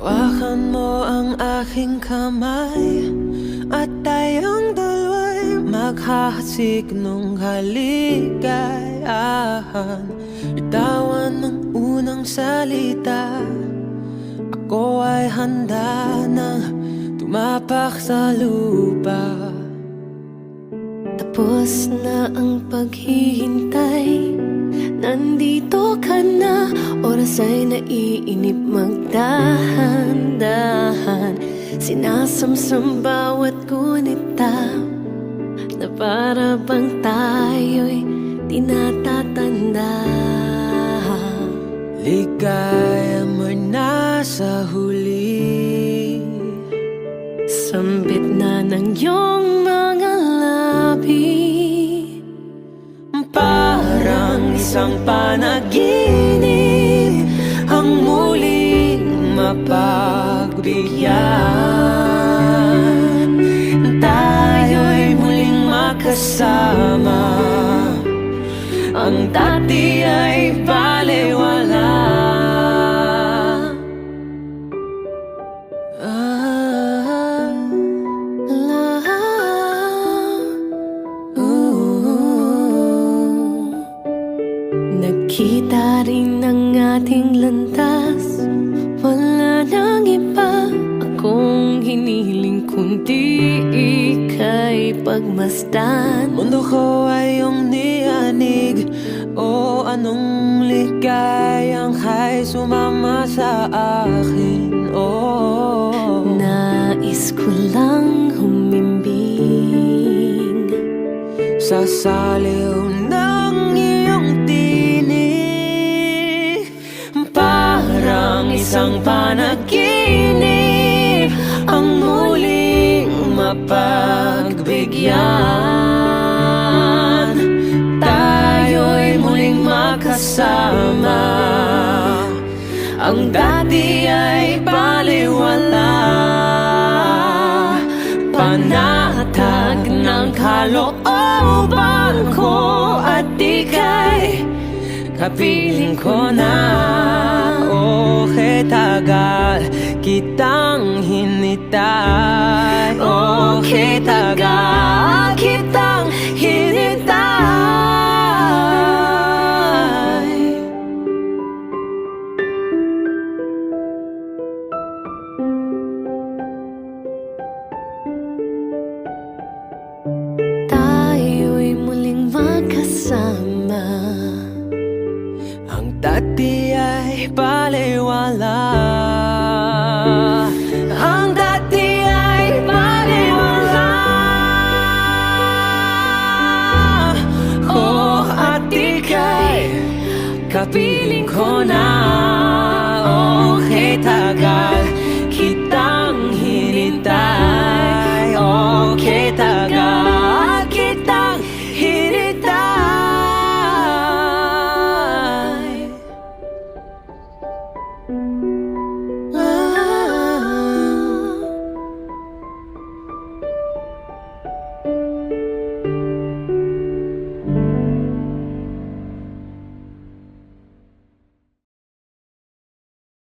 Hawakan mo ang aking kamay at tayong dalawa'y maghahasik nung kaligayahan. Bitawan ng unang salita, ako ay handa nang tumapak sa lupa. Tapos na ang paghihintay, nandito ka na. Oras ay naiinip, magdahan-dahan. Sinasamsam bawat gunita na para bang tayo'y di natatanda. Ligaya mo'y nasa huli, sambit na ng iyong mga labi. parang isang panaginip ang muling mapagbigyan. Tayo'y muling makasama, ang dati ay balewala. Nakita rin ang ating landas, wala nang iba akong hiniling kundi ika'y pagmasdan. Mundo ko ay iyong niyanig, o anong ligayang kay sumama sa akin. Nais ko lang humimbing sa saliw ng iyong tinig, parang isang panaginip ang muling mapagbigyan. Tayo'y muling makasama, ang dati ay balewala. Panatag ng kalooban ko at ika'y kapiling ko na. O tagal kitang hinintay, o tagal kitang hinintay. Tayo'y muling magkasama, ang dati ay balewala. Ang dati ay balewala. At ika'y kapiling ko na. Tagal